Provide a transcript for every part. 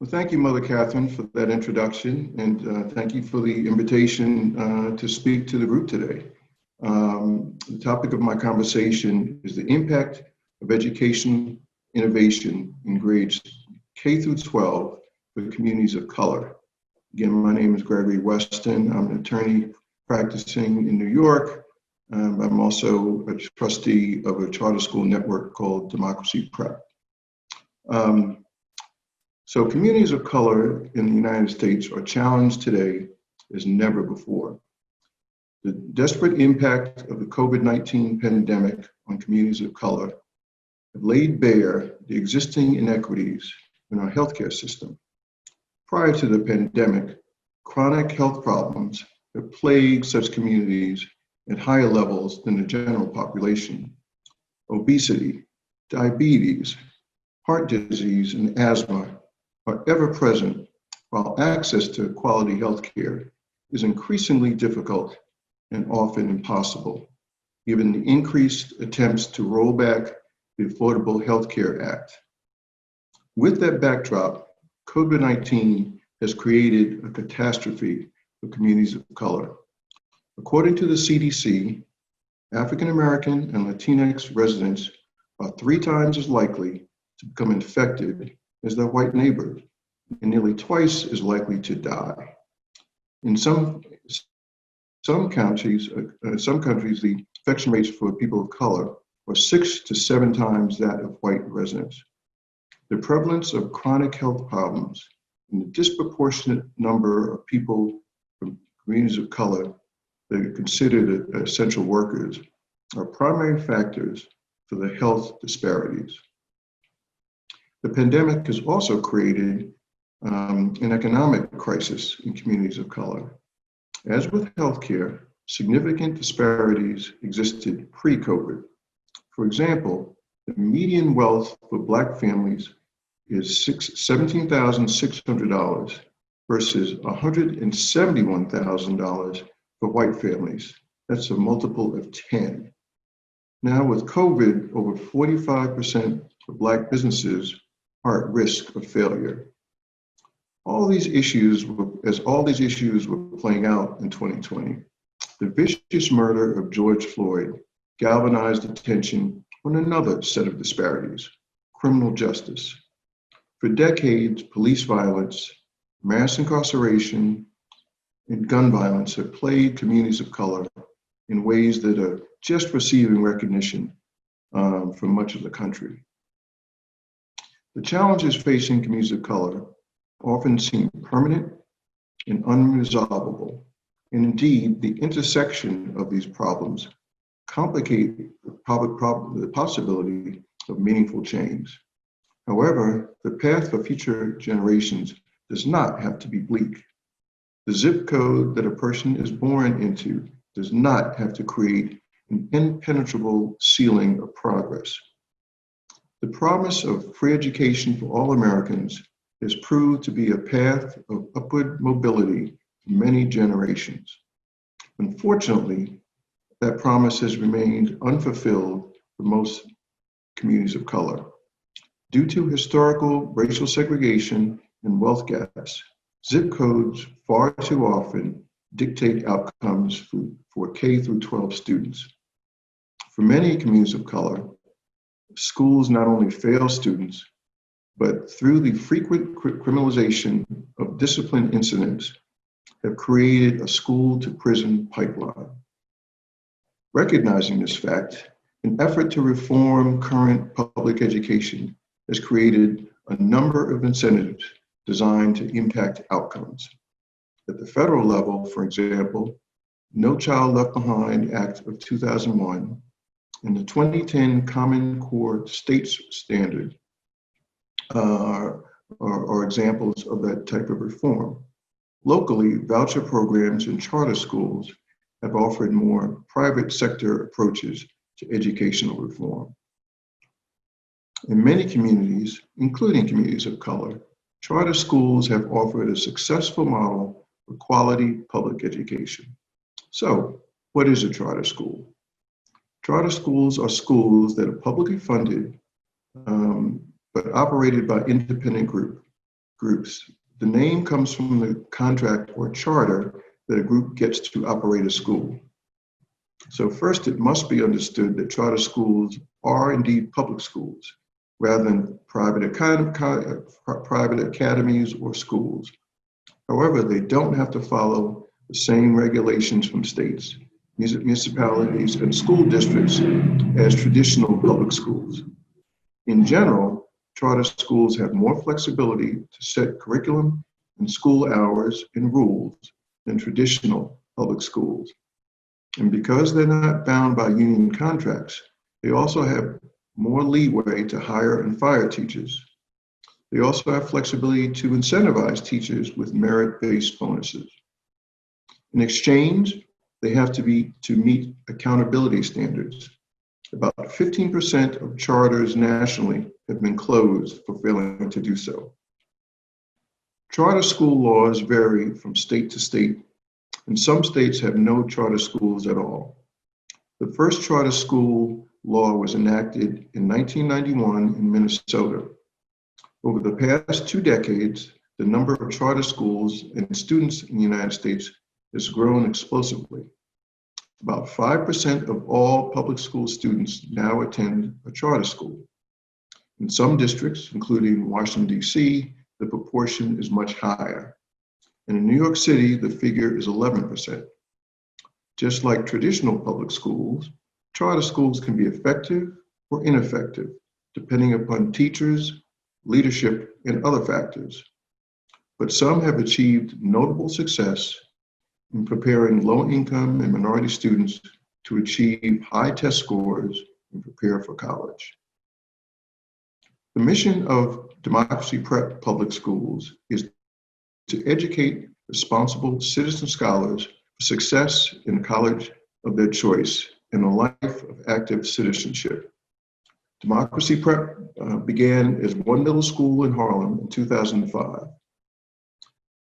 Well, thank you, Mother Catherine, for that introduction, and thank you for the invitation to speak to the group today. The topic of my conversation is the impact of education innovation in grades K through 12 for communities of color. Again, my name is Gregory Weston. I'm an attorney practicing in New York. I'm also a trustee of a charter school network called Democracy Prep. So communities of color in the United States are challenged today as never before. The desperate impact of the COVID-19 pandemic on communities of color have laid bare the existing inequities in our healthcare system. Prior to the pandemic, chronic health problems have plagued such communities at higher levels than the general population. Obesity, diabetes, heart disease, and asthma are ever present, while access to quality health care is increasingly difficult and often impossible, given the increased attempts to roll back the Affordable Health Care Act. With that backdrop, COVID-19 has created a catastrophe for communities of color. According to the CDC, African American and Latinx residents are 3 times as likely to become infected as their white neighbors, and nearly twice as likely to die. In some countries, the infection rates for people of color are 6 to 7 times that of white residents. The prevalence of chronic health problems and the disproportionate number of people from communities of color that are considered essential workers are primary factors for the health disparities. The pandemic has also created an economic crisis in communities of color. As with healthcare, significant disparities existed pre-COVID. For example, the median wealth for Black families is $17,600 versus $171,000 for white families. That's a multiple of 10. Now with COVID, over 45% of Black businesses are at risk of failure. As all these issues were playing out in 2020, the vicious murder of George Floyd galvanized attention on another set of disparities: criminal justice. For decades, police violence, mass incarceration, and gun violence have plagued communities of color in ways that are just receiving recognition from much of the country. The challenges facing communities of color often seem permanent and unresolvable, and indeed, the intersection of these problems complicate the possibility of meaningful change. However, the path for future generations does not have to be bleak. The zip code that a person is born into does not have to create an impenetrable ceiling of progress. The promise of free education for all Americans has proved to be a path of upward mobility for many generations. Unfortunately, that promise has remained unfulfilled for most communities of color. Due to historical racial segregation and wealth gaps, zip codes far too often dictate outcomes for K through 12 students. For many communities of color, schools not only fail students, but through the frequent criminalization of discipline incidents, have created a school-to-prison pipeline. Recognizing this fact, an effort to reform current public education has created a number of incentives designed to impact outcomes. At the federal level, for example, No Child Left Behind Act of 2001 and the 2010 Common Core States Standard are examples of that type of reform. Locally, voucher programs and charter schools have offered more private sector approaches to educational reform. In many communities, including communities of color, charter schools have offered a successful model for quality public education. So, what is a charter school? Charter schools are schools that are publicly funded but operated by independent groups groups. The name comes from the contract or charter that a group gets to operate a school. So first, it must be understood that charter schools are indeed public schools, rather than private academies or schools. However, they don't have to follow the same regulations from states, municipalities, and school districts as traditional public schools. In general, charter schools have more flexibility to set curriculum and school hours and rules than traditional public schools. And because they're not bound by union contracts, they also have more leeway to hire and fire teachers. They also have flexibility to incentivize teachers with merit-based bonuses. In exchange, they have to meet accountability standards. About 15% of charters nationally have been closed for failing to do so. Charter school laws vary from state to state, and some states have no charter schools at all. The first charter school law was enacted in 1991 in Minnesota. Over the past 2 decades, the number of charter schools and students in the United States has grown explosively. About 5% of all public school students now attend a charter school. In some districts, including Washington, D.C., the proportion is much higher. And in New York City, the figure is 11%. Just like traditional public schools, charter schools can be effective or ineffective, depending upon teachers, leadership, and other factors. But some have achieved notable success in preparing low-income and minority students to achieve high test scores and prepare for college. The mission of Democracy Prep Public Schools is to educate responsible citizen scholars for success in a college of their choice and a life of active citizenship. Democracy Prep began as one middle school in Harlem in 2005.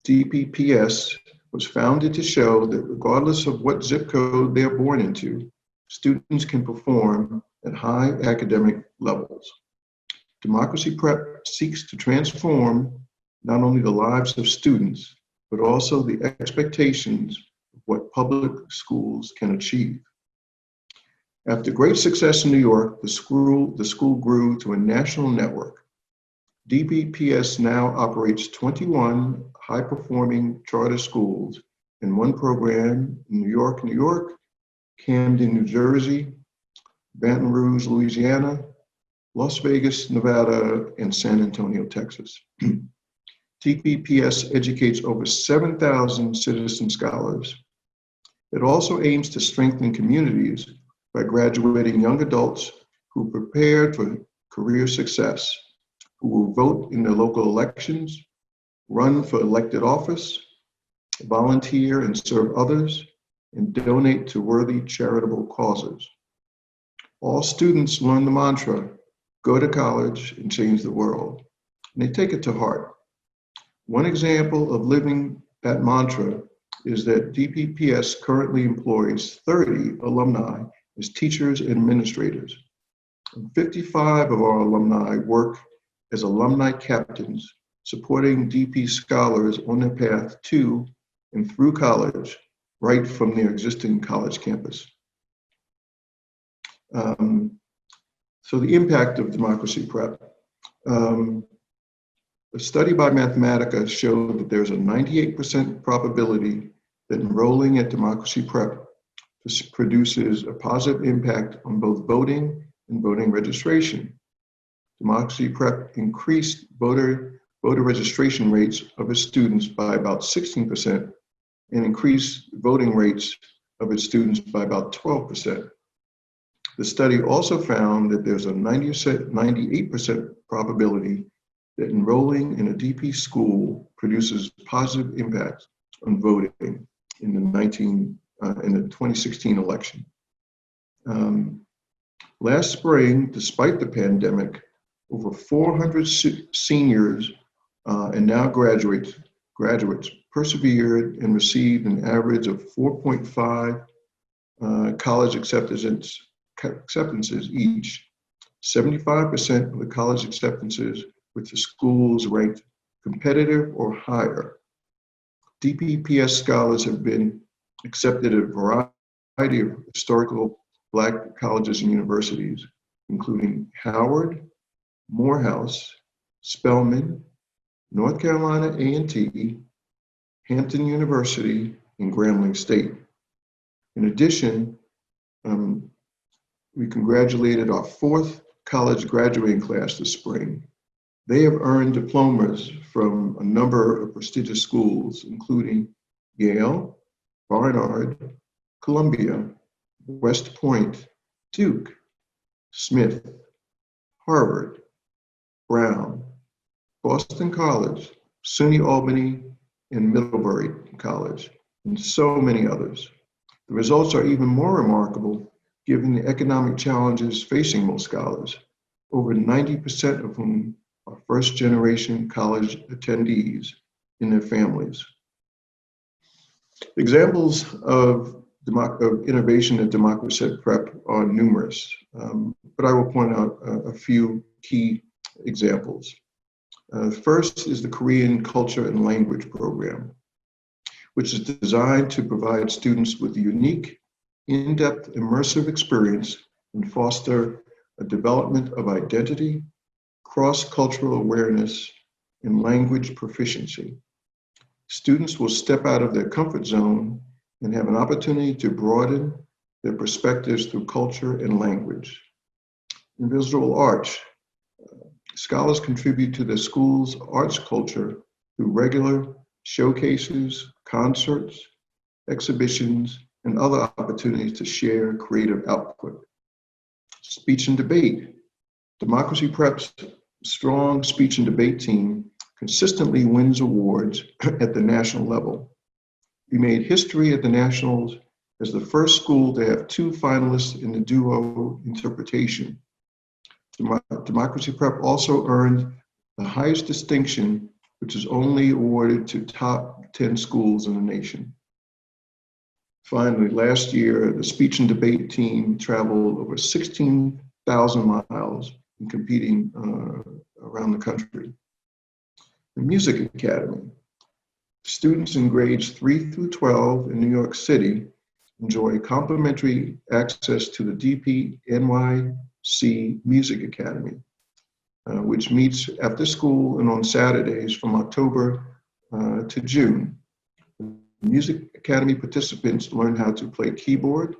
DPPS was founded to show that regardless of what zip code they are born into, students can perform at high academic levels. Democracy Prep seeks to transform not only the lives of students, but also the expectations of what public schools can achieve. After great success in New York, the school grew to a national network. DPPS now operates 21 high-performing charter schools and 1 program in New York, New York, Camden, New Jersey, Baton Rouge, Louisiana, Las Vegas, Nevada, and San Antonio, Texas. DPPS educates over 7,000 citizen scholars. It also aims to strengthen communities by graduating young adults who are prepared for career success, who will vote in their local elections, run for elected office, volunteer and serve others, and donate to worthy charitable causes. All students learn the mantra, go to college and change the world, and they take it to heart. One example of living that mantra is that DPPS currently employs 30 alumni as teachers and administrators. 55 of our alumni work as alumni captains, supporting DP scholars on their path to and through college, right from their existing college campus. So the impact of Democracy Prep. A study by Mathematica showed that there's a 98% probability that enrolling at Democracy Prep produces a positive impact on both voting and voting registration. Democracy Prep increased voter registration rates of its students by about 16% and increased voting rates of its students by about 12%. The study also found that there's a 98% probability that enrolling in a DP school produces positive impact on voting in the 2016 election. Last spring, despite the pandemic, over 400 seniors and now graduates persevered and received an average of 4.5 college acceptances each. 75% of the college acceptances with the schools ranked competitive or higher. DPPS scholars have been accepted at a variety of historical Black colleges and universities, including Howard, Morehouse, Spelman, North Carolina A&T, Hampton University, and Grambling State. In addition, we congratulated our 4th college graduating class this spring. They have earned diplomas from a number of prestigious schools, including Yale, Barnard, Columbia, West Point, Duke, Smith, Harvard, Brown, Boston College, SUNY Albany, and Middlebury College, and so many others. The results are even more remarkable given the economic challenges facing most scholars, over 90% of whom are first-generation college attendees in their families. Examples of innovation at Democracy Prep are numerous, but I will point out a few key examples. First is the Korean Culture and Language Program, which is designed to provide students with a unique, in-depth, immersive experience and foster a development of identity, cross-cultural awareness, and language proficiency. Students will step out of their comfort zone and have an opportunity to broaden their perspectives through culture and language. In visual arts, scholars contribute to their school's arts culture through regular showcases, concerts, exhibitions, and other opportunities to share creative output. Speech and debate. Democracy Prep's strong speech and debate team consistently wins awards at the national level. We made history at the Nationals as the first school to have 2 finalists in the duo interpretation. Democracy Prep also earned the highest distinction, which is only awarded to top 10 schools in the nation. Finally, last year, the speech and debate team traveled over 16,000 miles in competing around the country. The Music Academy. Students in grades 3 through 12 in New York City enjoy complimentary access to the DPNYC Music Academy, which meets after school and on Saturdays from October to June. Music Academy participants learn how to play keyboard,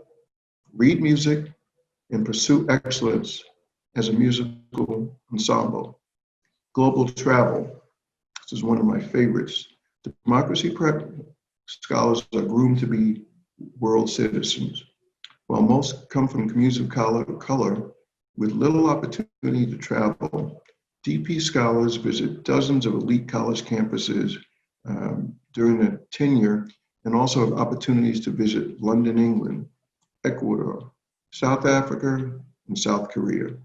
read music, and pursue excellence as a musical ensemble. Global travel. This is one of my favorites. Democracy Prep scholars are groomed to be world citizens. While most come from communities of color with little opportunity to travel, DP scholars visit dozens of elite college campuses during their tenure, and also have opportunities to visit London, England, Ecuador, South Africa, and South Korea.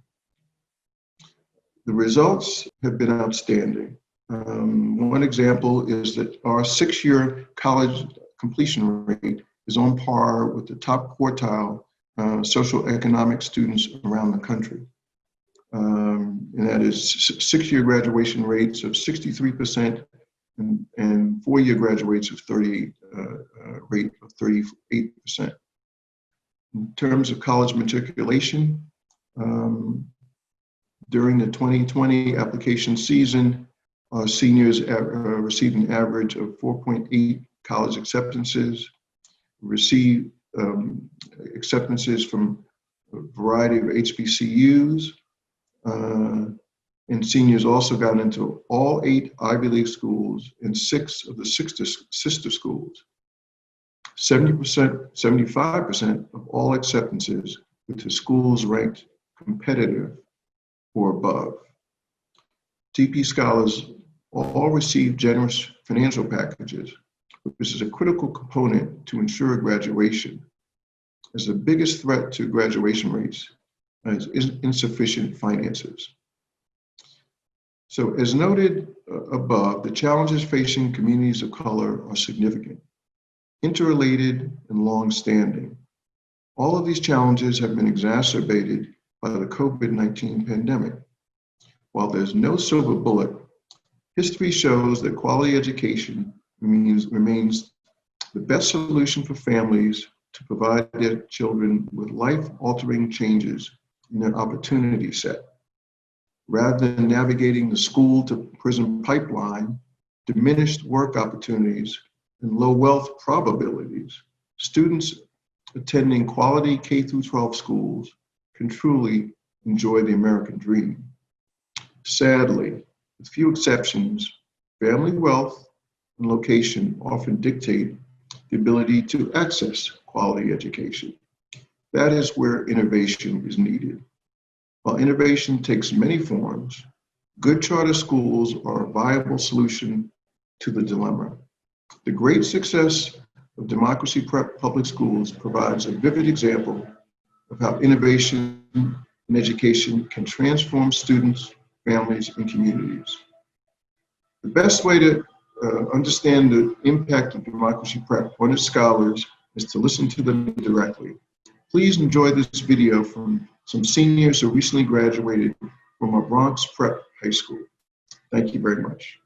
The results have been outstanding. One example is that our 6-year college completion rate is on par with the top quartile socioeconomic students around the country. And that is 6-year graduation rates of 63% and 4-year graduates of rate of 38%. In terms of college matriculation, during the 2020 application season, our seniors received an average of 4.8 college acceptances, received acceptances from a variety of HBCUs, and seniors also got into all 8 Ivy League schools and 6 of the sister schools. 75% of all acceptances were to schools ranked competitive or above. DP scholars all receive generous financial packages, which is a critical component to ensure graduation, as the biggest threat to graduation rates is insufficient finances. So as noted above, the challenges facing communities of color are significant, interrelated, and long-standing. All of these challenges have been exacerbated by the COVID-19 pandemic. While there's no silver bullet, History shows that quality education remains the best solution for families to provide their children with life-altering changes in their opportunity set. Rather than navigating the school-to-prison pipeline, diminished work opportunities, and low wealth probabilities, students attending quality K-12 schools can truly enjoy the American dream. Sadly, with few exceptions, family wealth and location often dictate the ability to access quality education. That is where innovation is needed. While innovation takes many forms, good charter schools are a viable solution to the dilemma. The great success of Democracy Prep Public Schools provides a vivid example of how innovation in education can transform students, families, and communities. The best way to understand the impact of Democracy Prep on its scholars is to listen to them directly. Please enjoy this video from some seniors who recently graduated from our Bronx Prep High School. Thank you very much.